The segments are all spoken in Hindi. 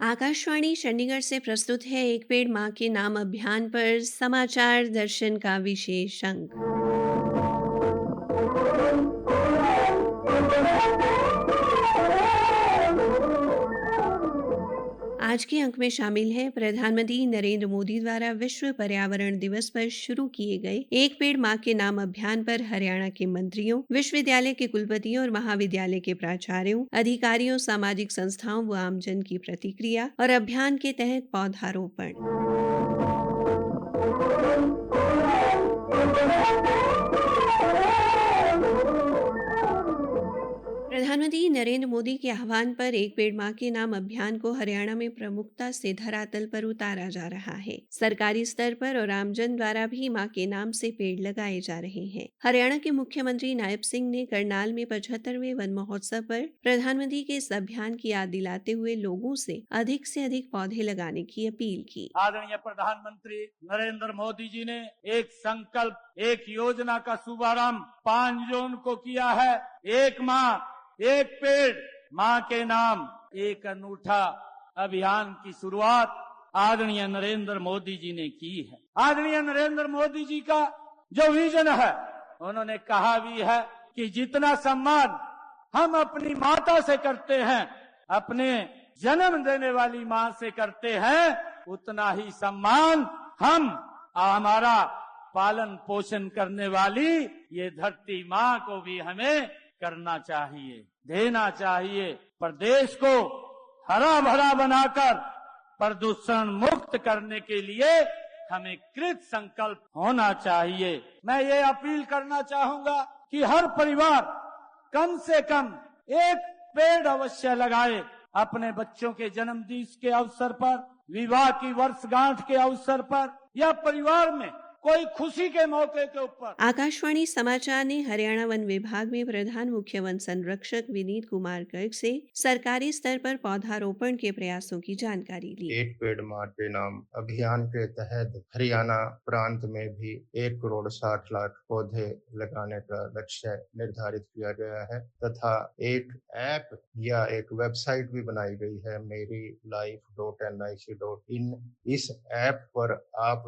आकाशवाणी चंडीगढ़ से प्रस्तुत है एक पेड़ माँ के नाम अभियान पर समाचार दर्शन का विशेष अंक। आज के अंक में शामिल है प्रधानमंत्री नरेंद्र मोदी द्वारा विश्व पर्यावरण दिवस पर शुरू किए गए एक पेड़ माँ के नाम अभियान पर हरियाणा के मंत्रियों, विश्वविद्यालय के कुलपतियों और महाविद्यालय के प्राचार्यों, अधिकारियों, सामाजिक संस्थाओं व आमजन की प्रतिक्रिया और अभियान के तहत पौधारोपण। प्रधानमंत्री नरेंद्र मोदी के आह्वान पर एक पेड़ माँ के नाम अभियान को हरियाणा में प्रमुखता से धरातल पर उतारा जा रहा है। सरकारी स्तर पर और आमजन द्वारा भी माँ के नाम से पेड़ लगाए जा रहे हैं। हरियाणा के मुख्यमंत्री नायब सिंह ने करनाल में 75वें वन महोत्सव पर प्रधानमंत्री के इस अभियान की याद दिलाते हुए लोगों से अधिक पौधे लगाने की अपील की। आदरणीय प्रधानमंत्री नरेंद्र मोदी जी ने एक संकल्प, एक योजना का शुभारंभ 5 जून को किया है। एक माँ एक पेड़, माँ के नाम एक अनूठा अभियान की शुरुआत आदरणीय नरेंद्र मोदी जी ने की है। आदरणीय नरेंद्र मोदी जी का जो विजन है, उन्होंने कहा भी है कि जितना सम्मान हम अपनी माता से करते हैं, अपने जन्म देने वाली माँ से करते हैं, उतना ही सम्मान हम हमारा पालन पोषण करने वाली ये धरती माँ को भी हमें करना चाहिए, देना चाहिए। प्रदेश को हरा भरा बनाकर प्रदूषण मुक्त करने के लिए हमें कृत संकल्प होना चाहिए। मैं ये अपील करना चाहूंगा कि हर परिवार कम से कम एक पेड़ अवश्य लगाए। अपने बच्चों के जन्मदिन के अवसर पर, विवाह की वर्षगांठ के अवसर पर या परिवार में कोई खुशी के मौके के ऊपर। आकाशवाणी समाचार ने हरियाणा वन विभाग में प्रधान मुख्य वन संरक्षक विनीत कुमार गर्ग से सरकारी स्तर पर पौधारोपण के प्रयासों की जानकारी ली। एक पेड़ माँ के नाम अभियान के तहत हरियाणा प्रांत में भी 1,60,00,000 पौधे लगाने का लक्ष्य निर्धारित किया गया है तथा एक ऐप या एक वेबसाइट भी बनाई गई है, merilife.nic.in। इस ऐप पर आप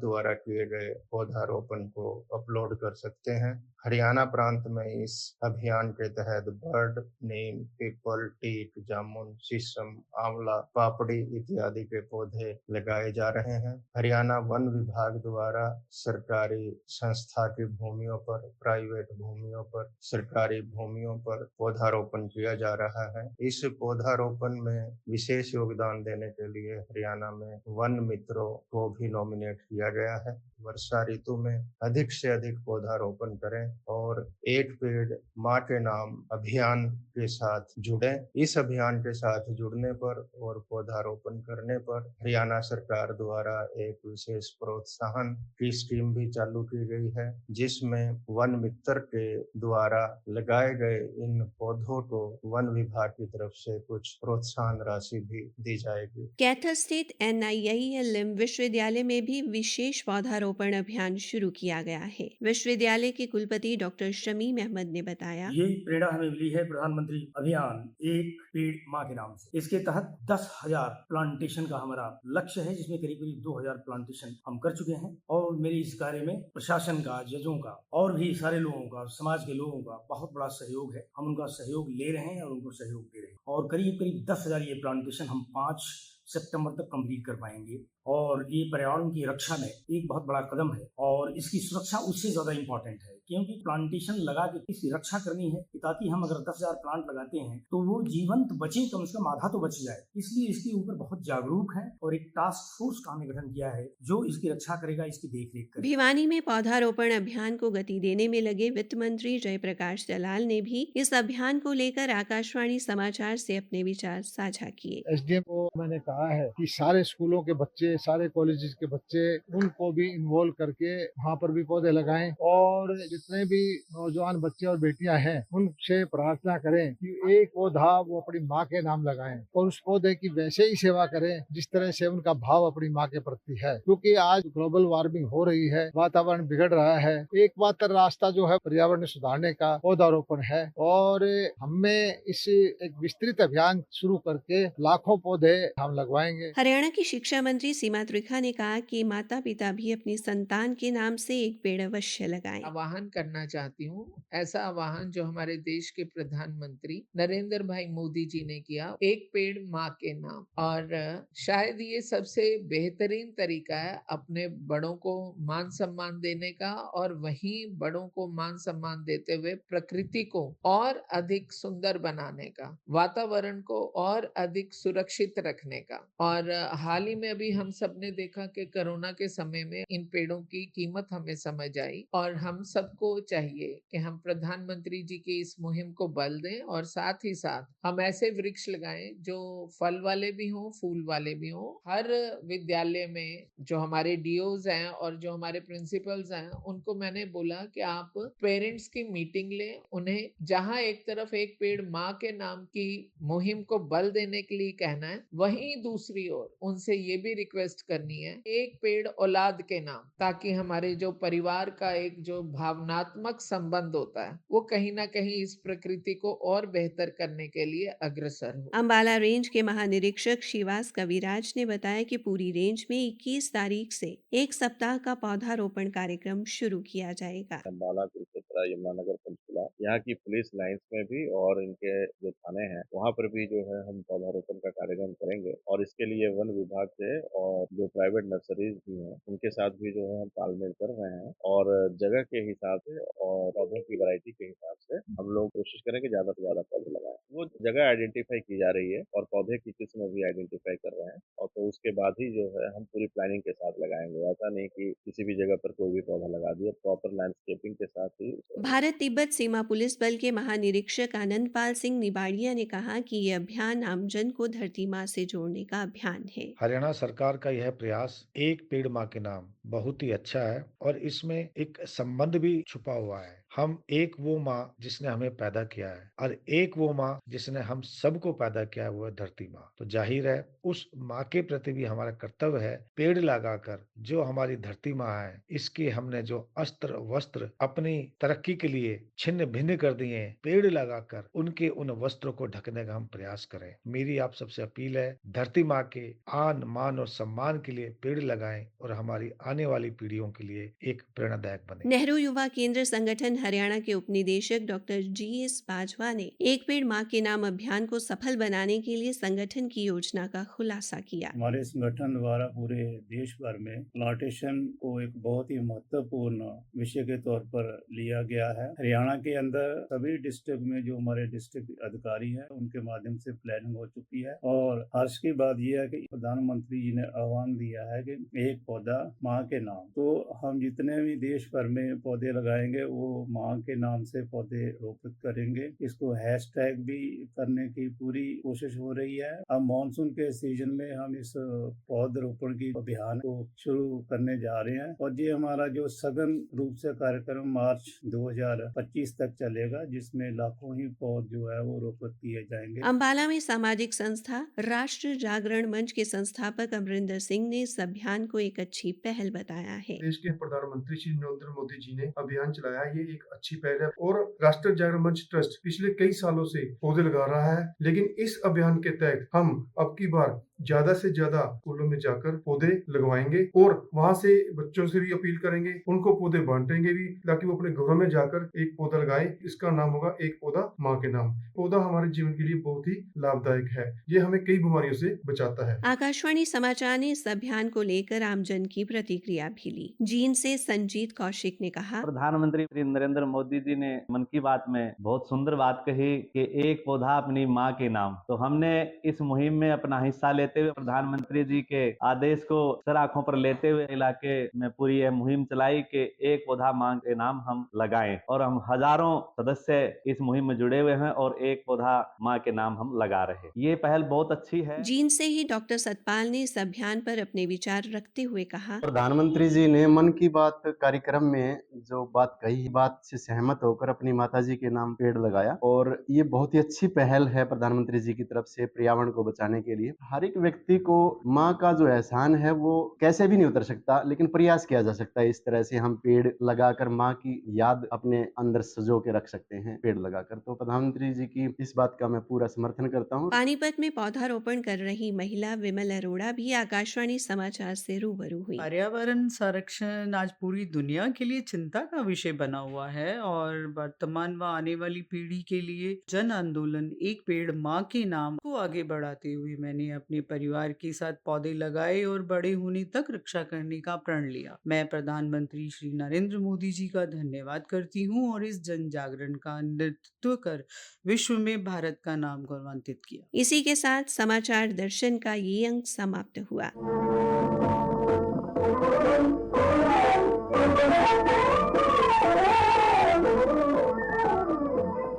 द्वारा किए गए पौधारोपण को अपलोड कर सकते हैं। हरियाणा प्रांत में इस अभियान के तहत बर्ड, नीम, पीपल, टीक, जामुन, शीशम, आंवला, पापड़ी इत्यादि के पौधे लगाए जा रहे हैं। हरियाणा वन विभाग द्वारा सरकारी संस्था की भूमियों पर, प्राइवेट भूमियों पर, सरकारी भूमियों पर पौधारोपण किया जा रहा है। इस पौधारोपण में विशेष योगदान देने के लिए हरियाणा में वन मित्रों को भी नॉमिनेट किया गया है। वर्षा ऋतु में अधिक से अधिक पौधारोपण करें और एक पेड़ माँ के नाम अभियान के साथ जुड़े। इस अभियान के साथ जुड़ने पर और पौधारोपण करने पर हरियाणा सरकार द्वारा एक विशेष प्रोत्साहन की स्कीम भी चालू की गई है, जिसमें वन मित्र के द्वारा लगाए गए इन पौधों को वन विभाग की तरफ से कुछ प्रोत्साहन राशि भी दी जाएगी। कैथल स्थित NIILM विश्वविद्यालय में भी विशेष पौधारोपण अभियान शुरू किया गया है। विश्वविद्यालय के कुलपति डॉक्टर शमीम अहमद ने बताया, ये प्रेरणा हमें मिली है प्रधानमंत्री अभियान एक पेड़ माँ के नाम से। इसके तहत 10,000 प्लांटेशन का हमारा लक्ष्य है, जिसमें करीब 2,000 प्लांटेशन हम कर चुके हैं। और मेरे इस कार्य में प्रशासन का, जजों का और भी सारे लोगों का, समाज के लोगों का बहुत बड़ा सहयोग है। हम उनका सहयोग ले रहे हैं और उनको सहयोग दे रहे हैं और करीब 10,000 ये प्लांटेशन हम 5 सितंबर तक कंप्लीट कर पाएंगे। और ये पर्यावरण की रक्षा में एक बहुत बड़ा कदम है और इसकी सुरक्षा उससे ज्यादा इम्पोर्टेंट है, क्योंकि प्लांटेशन लगा के इसकी रक्षा करनी है ताकि हम अगर 10,000 प्लांट लगाते हैं तो वो जीवंत बचे, कम से कम आधा तो बच जाए। इसलिए इसके ऊपर बहुत जागरूक है और एक टास्क फोर्स का हमने गठन किया है जो इसकी रक्षा करेगा, इसकी देखरेख करेगा। भिवानी में पौधारोपण अभियान को गति देने में लगे वित्त मंत्री जयप्रकाश दलाल ने भी इस अभियान को लेकर आकाशवाणी समाचार से अपने विचार साझा किए। SDM को मैंने कहा कहा है कि सारे स्कूलों के बच्चे, सारे कॉलेजेस के बच्चे, उनको भी इन्वॉल्व करके वहाँ पर भी पौधे लगाएं और जितने भी नौजवान बच्चे और बेटियां हैं उनसे प्रार्थना करें कि एक पौधा वो अपनी माँ के नाम लगाएं और उस पौधे की वैसे ही सेवा करें जिस तरह से उनका भाव अपनी माँ के प्रति है, क्योंकि आज ग्लोबल वार्मिंग हो रही है, वातावरण बिगड़ रहा है। एकमात्र रास्ता जो है पर्यावरण सुधारने का पौधारोपण है और हमें इस एक विस्तृत अभियान शुरू करके लाखों पौधे हम लगवाएंगे। हरियाणा की शिक्षा मंत्री सीमा त्रिखा ने कहा कि माता पिता भी अपनी संतान के नाम से एक पेड़ अवश्य लगाएं। आह्वान करना चाहती हूँ, ऐसा आह्वान जो हमारे देश के प्रधानमंत्री नरेंद्र भाई मोदी जी ने किया, एक पेड़ माँ के नाम। और शायद ये सबसे बेहतरीन तरीका है अपने बड़ों को मान सम्मान देने का और वहीं बड़ों को मान सम्मान देते हुए प्रकृति को और अधिक सुंदर बनाने का, वातावरण को और अधिक सुरक्षित रखने का। और हाल ही में अभी हम सब ने देखा कि कोरोना के समय में इन पेड़ों की कीमत हमें समझ आई और हम सबको चाहिए कि हम प्रधानमंत्री जी की इस मुहिम को बल दें और साथ ही साथ हम ऐसे वृक्ष लगाएं जो फल वाले भी हों, फूल वाले भी हों। हर विद्यालय में जो हमारे डीओज हैं और जो हमारे प्रिंसिपल्स हैं, उनको मैंने बोला कि आप पेरेंट्स की मीटिंग लें, उन्हें जहां एक तरफ एक पेड़ माँ के नाम की मुहिम को बल देने के लिए कहना है, वहीं दूसरी ओर उनसे ये भी रिक्वेस्ट करनी है एक पेड़ औलाद के नाम, ताकि हमारे जो परिवार का एक जो भावनात्मक संबंध होता है वो कहीं ना कहीं इस प्रकृति को और बेहतर करने के लिए अग्रसर हो। अंबाला रेंज के महानिरीक्षक शिवास कविराज ने बताया कि पूरी रेंज में 21 तारीख से एक सप्ताह का पौधारोपण कार्यक्रम शुरू किया जाएगा। अंबाला, कुरुक्षेत्र, यमुनानगर, पंचकुला, यहाँ की पुलिस लाइंस में भी और इनके जो थाने हैं वहाँ पर भी जो है हम पौधारोपण का कार्यक्रम करेंगे और इसके लिए वन विभाग से और जो प्राइवेट नर्सरीज भी हैं उनके साथ भी जो है हम तालमेल कर रहे हैं और जगह के हिसाब से और पौधों की वैरायटी के हिसाब से हम लोग कोशिश करें कि ज्यादा से ज्यादा पौधे लगाएं। वो जगह आइडेंटिफाई की जा रही है और पौधे की किस्म भी आइडेंटिफाई कर रहे हैं और तो उसके बाद ही जो है हम पूरी प्लानिंग के साथ लगाएंगे। ऐसा नहीं कि किसी भी जगह पर कोई भी पौधा लगा दिया, प्रॉपर लैंडस्केपिंग के साथ ही। भारत तिब्बत सीमा पुलिस बल के महानिरीक्षक आनंद पाल सिंह निबाड़िया ने कहा कि ये अभियान आमजन को धरती माँ से जोड़ने का अभियान है। हरियाणा सरकार का यह प्रयास एक पेड़ माँ के नाम बहुत ही अच्छा है और इसमें एक संबंध भी छुपा हुआ है। हम एक वो माँ जिसने हमें पैदा किया है और एक वो माँ जिसने हम सबको पैदा किया है, वो है धरती माँ। तो जाहिर है उस माँ के प्रति भी हमारा कर्तव्य है पेड़ लगाकर जो हमारी धरती माँ है इसके हमने जो अस्त्र वस्त्र अपनी तरक्की के लिए छिन्न भिन्न कर दिए हैं, पेड़ लगाकर उनके उन वस्त्रों को ढकने का हम प्रयास करें। मेरी आप सबसे अपील है धरती माँ के आन मान और सम्मान के लिए पेड़ लगाएं और हमारी आने वाली पीढ़ियों के लिए एक प्रेरणादायक बने। नेहरू युवा केंद्र संगठन हरियाणा के उपनिदेशक डॉक्टर जीएस बाजवा ने एक पेड़ माँ के नाम अभियान को सफल बनाने के लिए संगठन की योजना का खुलासा किया। हमारे संगठन द्वारा पूरे देश भर में प्लांटेशन को एक बहुत ही महत्वपूर्ण विषय के तौर पर लिया गया है। हरियाणा के अंदर सभी डिस्ट्रिक्ट में जो हमारे डिस्ट्रिक्ट अधिकारी हैं उनके माध्यम से प्लानिंग हो चुकी है और हर्ष की बात यह है कि प्रधानमंत्री जी ने आह्वान दिया है कि एक पौधा माँ के नाम। तो हम जितने भी देश भर में पौधे लगाएंगे वो माँ के नाम से पौधे रोपित करेंगे। इसको हैशटैग भी करने की पूरी कोशिश हो रही है। अब मानसून के सीजन में हम इस पौधरोपण की अभियान को शुरू करने जा रहे हैं और ये हमारा जो सघन रूप से कार्यक्रम मार्च 2025 तक चलेगा, जिसमें लाखों ही पौध जो है वो रोपित किए जाएंगे। अंबाला में सामाजिक संस्था राष्ट्र जागरण मंच के संस्थापक अमरिंदर सिंह ने इस अभियान को एक अच्छी पहल बताया है। देश के प्रधानमंत्री श्री नरेंद्र मोदी जी ने अभियान चलाया, ये एक अच्छी पहल है और राष्ट्रीय जागरण मंच ट्रस्ट पिछले कई सालों से पौधे लगा रहा है, लेकिन इस अभियान के तहत हम अब की बार ज्यादा से ज्यादा स्कूलों में जाकर पौधे लगवाएंगे और वहां से बच्चों से भी अपील करेंगे, उनको पौधे बांटेंगे भी ताकि वो अपने घरों में जाकर एक पौधा लगाएं। इसका नाम होगा एक पौधा माँ के नाम। पौधा हमारे जीवन के लिए बहुत ही लाभदायक है, ये हमें कई बीमारियों से बचाता है। आकाशवाणी समाचार ने इस अभियान को लेकर आमजन की प्रतिक्रिया भी ली। जींद से संजीत कौशिक ने कहा, प्रधानमंत्री नरेंद्र नरेंद्र मोदी जी ने मन की बात में बहुत सुंदर बात कही कि एक पौधा अपनी माँ के नाम। तो हमने इस मुहिम में अपना हिस्सा लेते हुए प्रधानमंत्री जी के आदेश को सर आंखों पर लेते हुए इलाके में पूरी यह मुहिम चलाई कि एक पौधा माँ के नाम हम लगाएं, और हम हजारों सदस्य इस मुहिम में जुड़े हुए हैं और एक पौधा माँ के नाम हम लगा रहे। ये पहल बहुत अच्छी है। जींद से ही डॉक्टर सतपाल ने इस अभियान पर अपने विचार रखते हुए कहा, प्रधानमंत्री जी ने मन की बात कार्यक्रम में जो बात कही, बात से सहमत होकर अपनी माताजी के नाम पेड़ लगाया, और ये बहुत ही अच्छी पहल है प्रधानमंत्री जी की तरफ से पर्यावरण को बचाने के लिए। हर एक व्यक्ति को माँ का जो एहसान है वो कैसे भी नहीं उतर सकता, लेकिन प्रयास किया जा सकता है। इस तरह से हम पेड़ लगाकर माँ की याद अपने अंदर सजो के रख सकते हैं पेड़ लगाकर। तो प्रधानमंत्री जी की इस बात का मैं पूरा समर्थन करता हूँ। पानीपत में पौधारोपण कर रही महिला विमल अरोड़ा भी आकाशवाणी समाचार से रूबरू हुई। पर्यावरण संरक्षण आज पूरी दुनिया के लिए चिंता का विषय बना हुआ है और वर्तमान व आने वाली पीढ़ी के लिए जन आंदोलन एक पेड़ माँ के नाम को आगे बढ़ाते हुए मैंने अपने परिवार के साथ पौधे लगाए और बड़े होने तक रक्षा करने का प्रण लिया। मैं प्रधानमंत्री श्री नरेंद्र मोदी जी का धन्यवाद करती हूँ और इस जन जागरण का नेतृत्व कर विश्व में भारत का नाम गौरवान्वित किया। इसी के साथ समाचार दर्शन का ये अंक समाप्त हुआ।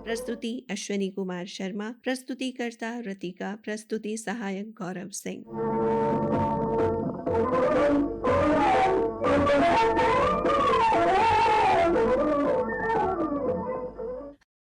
प्रस्तुति अश्विनी कुमार शर्मा, प्रस्तुतिकर्ता रतिका, प्रस्तुति सहायक गौरव सिंह।